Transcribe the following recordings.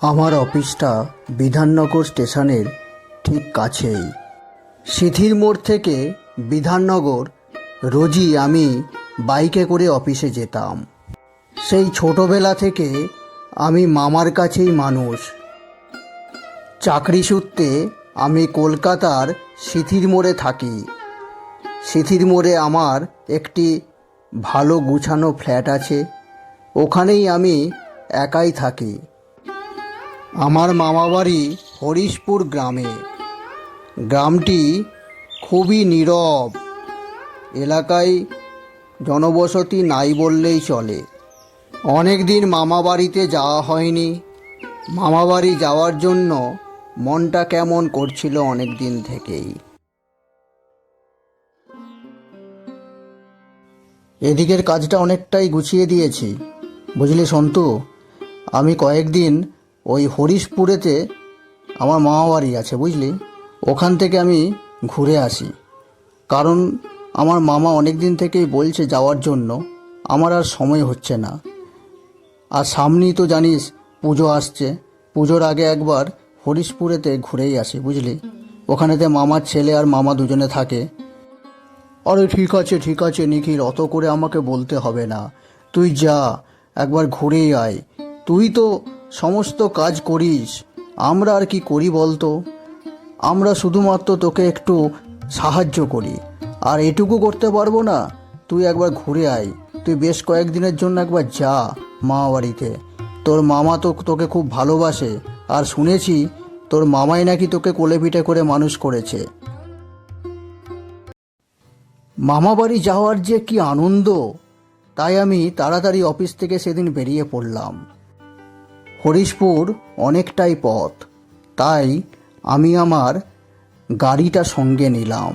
আমার অফিসটা বিধাননগর স্টেশনের ঠিক কাছেই। সিথির মোড় থেকে বিধাননগর রোজই আমি বাইকে করে অফিসে যেতাম। সেই ছোটবেলা থেকে আমি মামার কাছেই মানুষ। চাকরি সূত্রে আমি কলকাতার সিথির মোড়ে থাকি। সিথির মোড়ে আমার একটি ভালো গুছানো ফ্ল্যাট আছে, ওখানেই আমি একাই থাকি। আমার মামাবাড়ি হরিশপুর গ্রামে। গ্রামটি খুবই নীরব, এলাকায় জনবসতি নাই বললেই চলে। অনেক দিন মামাবাড়িতে যাওয়া হয়নি। মামাবাড়ি যাওয়ার জন্য মনটা কেমন করছিল অনেক দিন থেকেই। এদিকের কাজটা অনেকটাই গুছিয়ে দিয়েছি, বুঝলি সন্তু। আমি কয়েকদিন ওই হরিশপুরেতে আমার মামাবাড়ি আছে, বুঝলি, ওখান থেকে আমি ঘুরে আসি। কারণ আমার মামা অনেক দিন থেকেই বলছে যাওয়ার জন্য, আমার আর সময় হচ্ছে না। আর সামনেই তো জানিস পুজো আসছে, পুজোর আগে একবার হরিশপুরেতে ঘুরেই আসি, বুঝলি। ওখানেতে মামার ছেলে আর মামা দুজনে থাকে। আরে ঠিক আছে নিখিল, অত করে আমাকে বলতে হবে না। তুই যা, একবার ঘুরেই আয়। তুই তো সমস্ত কাজ করিস, আমরা আর কি করি বলতো। আমরা শুধুমাত্র তোকে একটু সাহায্য করি, আর এটুকু করতে পারবো না। তুই একবার ঘুরে আয়, তুই বেশ কয়েকদিনের জন্য একবার যা মামা বাড়িতে। তোর মামা তো তোকে খুব ভালোবাসে, আর শুনেছি তোর মামাই নাকি তোকে কোলে পিঠে করে মানুষ করেছে। মামা বাড়ি যাওয়ার যে কি আনন্দ! তাই আমি তাড়াতাড়ি অফিস থেকে সেদিন বেরিয়ে পড়লাম। হরিশপুর অনেকটাই পথ, তাই আমি আমার গাড়িটা সঙ্গে নিলাম।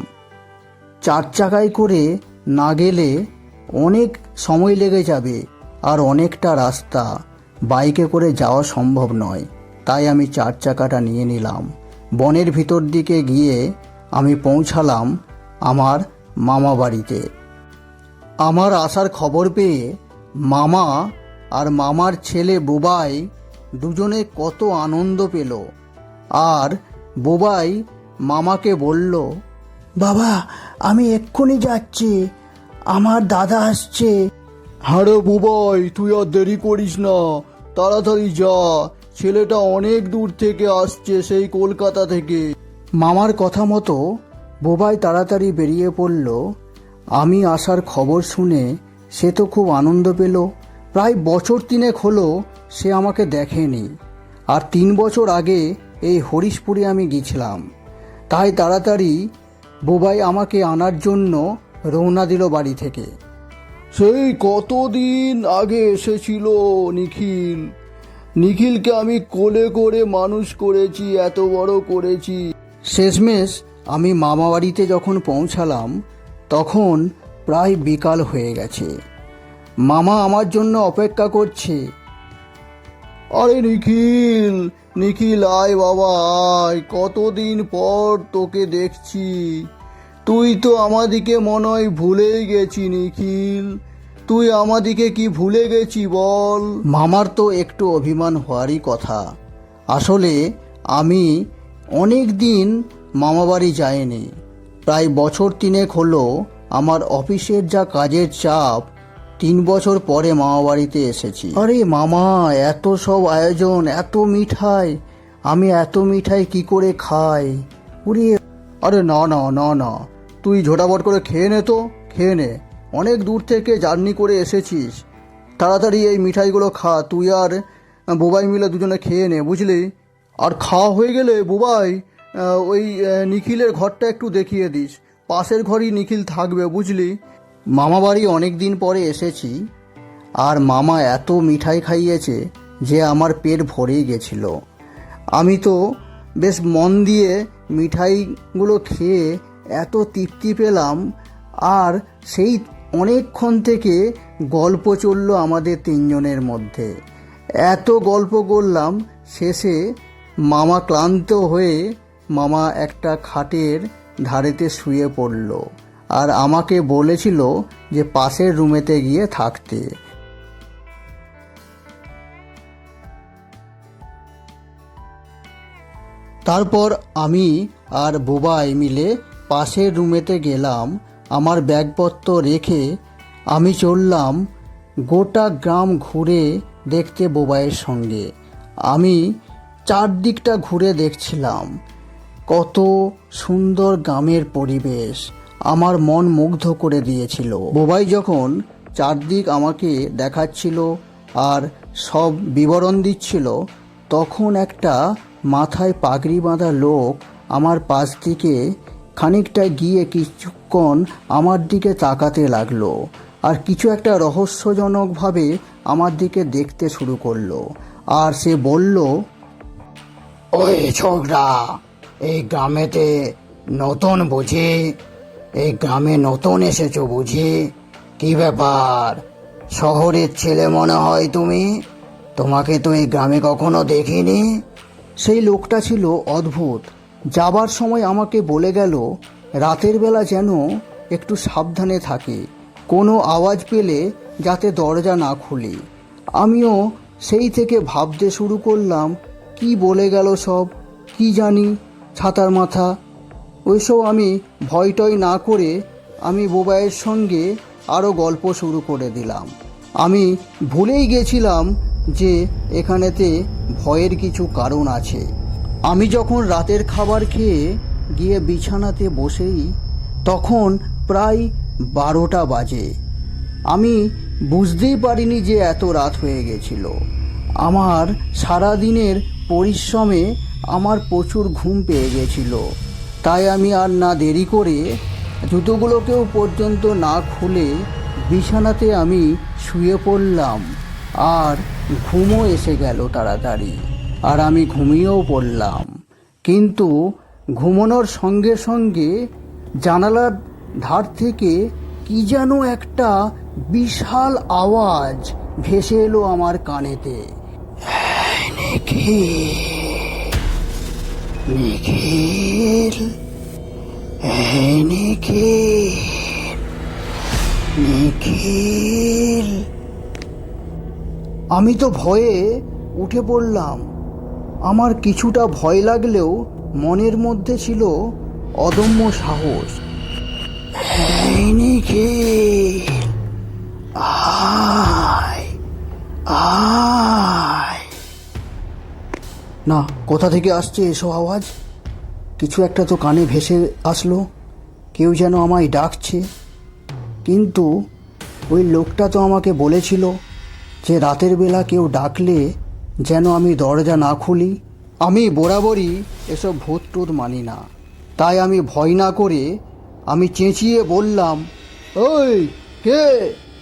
4 চাকায় করে না গেলে অনেক সময় লেগে যাবে, আর অনেকটা রাস্তা বাইকে করে যাওয়া সম্ভব নয়। তাই আমি 4 চাকাটা নিয়ে নিলাম। বনের ভিতর দিকে গিয়ে আমি পৌঁছালাম আমার মামা বাড়িতে। আমার আসার খবর পেয়ে মামা আর মামার ছেলে বুবাই দুজনে কত আনন্দ পেল। আর বুবাই মামাকে বলল, বাবা আমি এক্ষুনি যাচ্ছি, আমার দাদা আসছে। আরে বুবাই, তুই আর দেরি করিস না, তাড়াতাড়ি যা, ছেলেটা অনেক দূর থেকে আসছে, সেই কলকাতা থেকে। মামার কথা মতো বুবাই তাড়াতাড়ি বেরিয়ে পড়ল। আমি আসার খবর শুনে সে তো খুব আনন্দ পেল। প্রায় বছর 3 হলো সে আমাকে দেখেনি, আর 3 বছর আগে এই হরিশপুরে আমি গিয়েছিলাম। তাই তাড়াতাড়ি বুবাই আমাকে আনার জন্য রওনা দিল বাড়ি থেকে। সেই কতদিন আগে এসেছিল নিখিল। নিখিলকে আমি কোলে করে মানুষ করেছি, এত বড় করেছি। শেষমেশ আমি মামা বাড়িতে যখন পৌঁছালাম তখন প্রায় বিকাল হয়ে গেছে। মামা আমার জন্য অপেক্ষা করছে। আরে নিখিল, নিখিল আয় বাবা আয়, কতদিন পর তোকে দেখছি। তুই তো আমাদিকে মনে হয় ভুলেই গেছি নিখিল। তুই আমাদিকে কি ভুলে গেছি বল? মামার তো একটু অভিমান হওয়ারই কথা। আসলে আমি অনেক দিন মামাবাড়ি যাইনি। প্রায় বছর 3 হলো আমার অফিসের যা কাজের চাপ, 3 বছর পরে মামাবাড়িতে এসেছি। আরে মামা, এত সব আয়োজন, এত মিঠাই, আমি এত মিঠাই কি করে খাই? উড়িয়ে আরে না না না না, তুই ঝোটাভট করে খেয়ে নে, তো খেয়ে নে। অনেক দূর থেকে জার্নি করে এসেছিস, তাড়াতাড়ি এই মিঠাইগুলো খা। তুই আর বুবাই মিলে দুজনে খেয়ে নে, বুঝলি। আর খাওয়া হয়ে গেলে বুবাই ওই নিখিলের ঘরটা একটু দেখিয়ে দিস, পাশের ঘরই নিখিল থাকবে, বুঝলি। মামা বাড়ি অনেক দিন পরে এসেছি, আর মামা এত মিঠাই খাইয়েছে যে আমার পেট ভরেই গেছিল। আমি তো বেশ মন দিয়ে মিঠাইগুলো খেয়ে এত তৃপ্তি পেলাম। আর সেই অনেকক্ষণ থেকে গল্প চলল আমাদের 3 জনের মধ্যে। এত গল্প করলাম, শেষে মামা ক্লান্ত হয়ে মামা একটা খাটের ধারেতে শুয়ে পড়ল, আর আমাকে বলেছিল যে পাশের রুমেতে গিয়ে থাকতে। তারপর আমি আর বোবাই মিলে পাশের রুমেতে গেলাম। আমার ব্যাগপত্র রেখে আমি চললাম গোটা গ্রাম ঘুরে দেখতে বোবাইয়ের সঙ্গে। আমি চারদিকটা ঘুরে দেখছিলাম, কত সুন্দর গ্রামের পরিবেশ আমার মন মুগ্ধ করে দিয়েছিল। বোবাই যখন চারদিক আমাকে দেখাচ্ছিল আর সব বিবরণ দিচ্ছিল, তখন একটা মাথায় পাগড়ি বাঁধা লোক আমার পাশ থেকে খানিকটা গিয়ে কিছুক্ষণ আমার দিকে তাকাতে লাগলো আর কিছু একটা রহস্যজনকভাবে আমার দিকে দেখতে শুরু করলো। আর সে বলল, ওই ছোকরা, এই গ্রামেতে নতুন বুঝি? এই গ্রামে নতুন এসেছো বুঝি? কি ব্যাপার, শহরের ছেলে মনে হয় তুমি? তোমাকে তো এই গ্রামে কখনো দেখিনি। সেই লোকটা ছিল অদ্ভুত। যাবার সময় আমাকে বলে গেল রাতের বেলা যেন একটু সাবধানে থাকি, কোনো আওয়াজ পেলে যাতে দরজা না খুলি। আমিও সেই থেকে ভাবতে শুরু করলাম, কি বলে গেল সব, কি জানি, ছাতার মাথা। ওইসব আমি ভয়টয় না করে আমি বোবাইয়ের সঙ্গে আরও গল্প শুরু করে দিলাম। আমি ভুলেই গেছিলাম যে এখানেতে ভয়ের কিছু কারণ আছে। আমি যখন রাতের খাবার খেয়ে গিয়ে বিছানাতে বসেই তখন প্রায় 12টা বাজে। আমি বুঝতেই পারিনি যে এত রাত হয়ে গেছিল। আমার সারা দিনের পরিশ্রমে আমার প্রচুর ঘুম পেয়ে গেছিল। তাই আমি আর না দেরি করে জুতোগুলোকেও পর্যন্ত না খুলে বিছানাতে আমি শুয়ে পড়লাম আর ঘুমও এসে গেল তাড়াতাড়ি। আর আমি ঘুমিয়েও পড়লাম। কিন্তু ঘুমানোর সঙ্গে সঙ্গে জানালার ধার থেকে কি যেন একটা বিশাল আওয়াজ ভেসে এলো আমার কানেতে। নিখিল, নিখিল। আমি তো ভয়ে উঠে পড়লাম। আমার কিছুটা ভয় লাগলেও মনের মধ্যে ছিল অদম্য সাহস। নিখিল, আয় আয়। না, কোথা থেকে আসছে এসব আওয়াজ? কিছু একটা তো কানে ভেসে আসলো, কেউ যেন আমায় ডাকছে। কিন্তু ওই লোকটা তো আমাকে বলেছিল যে রাতের বেলা কেউ ডাকলে যেন আমি দরজা না খুলি। আমি বরাবরই এসব ভূত টুত মানি না, তাই আমি ভয় না করে আমি চেঁচিয়ে বললাম, ওই কে,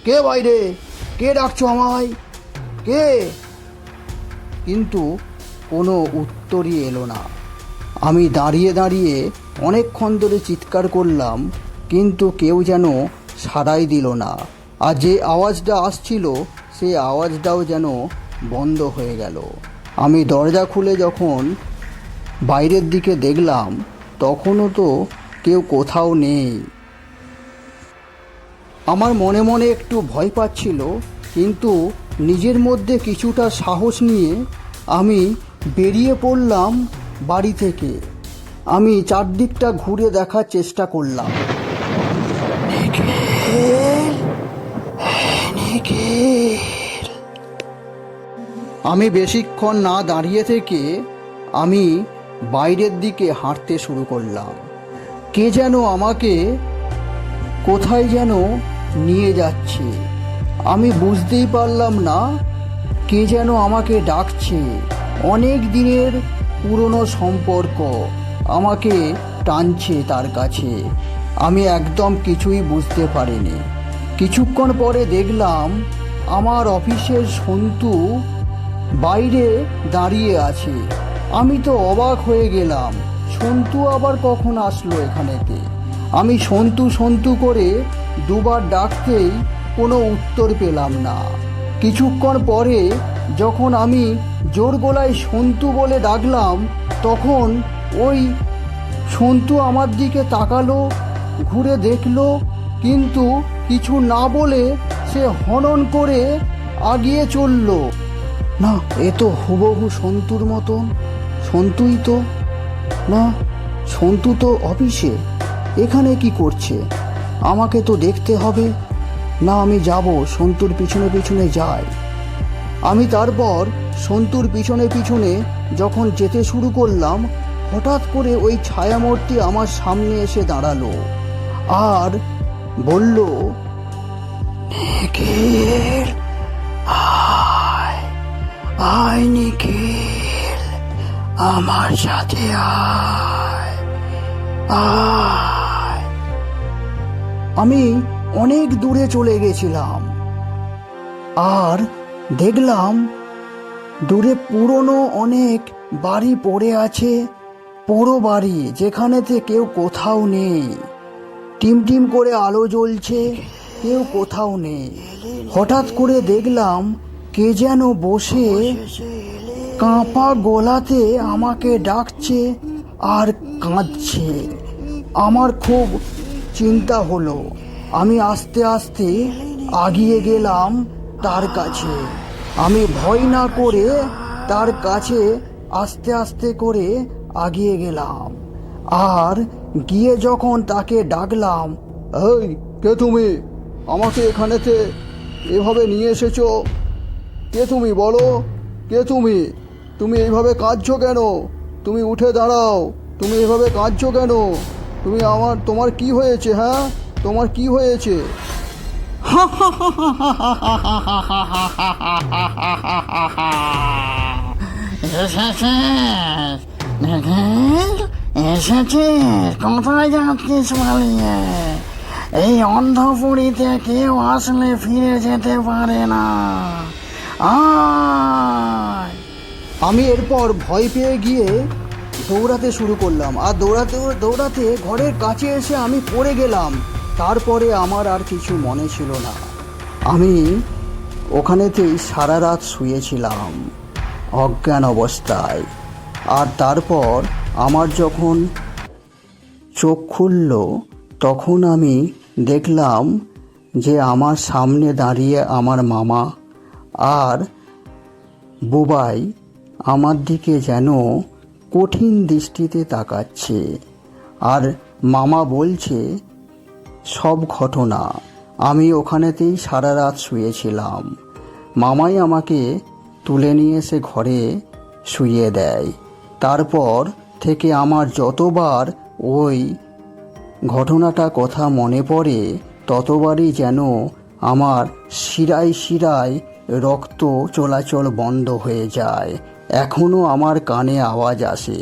কে বাইরে, কে ডাকছো আমায়, কে? কিন্তু কোনো উত্তরই এলো না। আমি দাঁড়িয়ে দাঁড়িয়ে অনেকক্ষণ ধরে চিৎকার করলাম, কিন্তু কেউ যেন সাড়াই দিল না। আর যে আওয়াজটা আসছিল সেই আওয়াজটাও যেন বন্ধ হয়ে গেল। আমি দরজা খুলে যখন বাইরের দিকে দেখলাম, তখনও তো কেউ কোথাও নেই। আমার মনে মনে একটু ভয় পাচ্ছিল, কিন্তু নিজের মধ্যে কিছুটা সাহস নিয়ে আমি বেরিয়ে পড়লাম বাড়ি থেকে। আমি চারদিকটা ঘুরে দেখার চেষ্টা করলাম। আমি বেশিক্ষণ না দাঁড়িয়ে থেকে আমি বাইরের দিকে হাঁটতে শুরু করলাম। কে যেন আমাকে কোথায় যেন নিয়ে যাচ্ছে। আমি বুঝতেই পারলাম না, কে যেন আমাকে ডাকছে। অনেক দিনের পুরনো সম্পর্ক আমাকে টানছে তার কাছে। আমি একদম কিছুই বুঝতে পারিনি। কিছুক্ষণ পরে দেখলাম আমার অফিসের সন্তু বাইরে দাঁড়িয়ে আছে। আমি তো অবাক হয়ে গেলাম, সন্তু আবার কখন আসলো এখানেতে? আমি সন্তু সন্তু করে দুবার ডাকতেই কোনো উত্তর পেলাম না। কিছুক্ষণ পরে যখন আমি জোর গলায় সন্তু বলে ডাকলাম, তখন ওই সন্তু আমার দিকে তাকালো, ঘুরে দেখলো, কিন্তু কিছু না বলে সে হনন করে আগিয়ে চলল। না, এ তো হুবহু সন্তুর মতন, সন্তুই তো। না, সন্তু তো অফিসে, এখানে কি করছে? আমাকে তো দেখতে হবে। না, আমি যাব, সন্তুর পিছনে পিছনে যাই। আমি তারপর সন্তুর পিছনে পিছনে যখন যেতে শুরু করলাম, হঠাৎ করে ওই ছায়ামূর্তি আমার সামনে এসে দাঁড়ালো আর বলল, নিখিল, আয় আয় নিখিল, আমার সাথে আয় আয়। আমি অনেক দূরে চলে গেছিলাম আর দেখলাম দূরে পুরনো অনেক বাড়ি পড়ে আছে, পোড়ো বাড়ি, যেখানেতে কেউ কোথাও নেই। টিম টিম করে আলো জ্বলছে, কেউ কোথাও নেই। হঠাৎ করে দেখলাম কে যেন বসে কাঁপা গলাতে আমাকে ডাকছে আর কাঁদছে। আমার খুব চিন্তা হলো। আমি আস্তে আস্তে আগিয়ে গেলাম তার কাছে। আমি ভয় না করে তার কাছে আস্তে আস্তে করে আগিয়ে গেলাম আর গিয়ে যখন তাকে ডাকলাম, এই কে তুমি? আমাকে এখানেতে এভাবে নিয়ে এসেছো? কে তুমি বলো? কে তুমি? তুমি এইভাবে কাঁদছো কেন? তুমি উঠে দাঁড়াও। তুমি এইভাবে কাঁদছো কেন? তোমার কি হয়েছে? হ্যাঁ, তোমার কি হয়েছে? এসেছিস? কোথায় যাচ্ছিস পালিয়ে? এই অন্ধপুরীতে কেউ আসলে ফিরে যেতে পারে না। আয়! আমি এরপর ভয় পেয়ে গিয়ে দৌড়াতে শুরু করলাম আর দৌড়াতে দৌড়াতে ঘরের কাছে এসে আমি পড়ে গেলাম। তারপরে আমার আর কিছু মনে ছিল না। আমি ওখানেতেই সারা রাত শুয়েছিলাম অজ্ঞান অবস্থায়। আর তারপর আমার যখন চোখ খুলল, তখন আমি দেখলাম যে আমার সামনে দাঁড়িয়ে আমার মামা আর বুবাই আমার দিকে যেন কঠিন দৃষ্টিতে তাকাচ্ছে। আর মামা বলছে সব ঘটনা। আমি ওখানেতেই সারা রাত শুয়েছিলাম। মামাই আমাকে তুলে নিয়ে এসে ঘরে শুইয়ে দেয়। তারপর থেকে আমার যতবার ওই ঘটনাটা কথা মনে পড়ে, ততবারই যেন আমার শিরায় শিরায় রক্ত চলাচল বন্ধ হয়ে যায়। এখনও আমার কানে আওয়াজ আসে।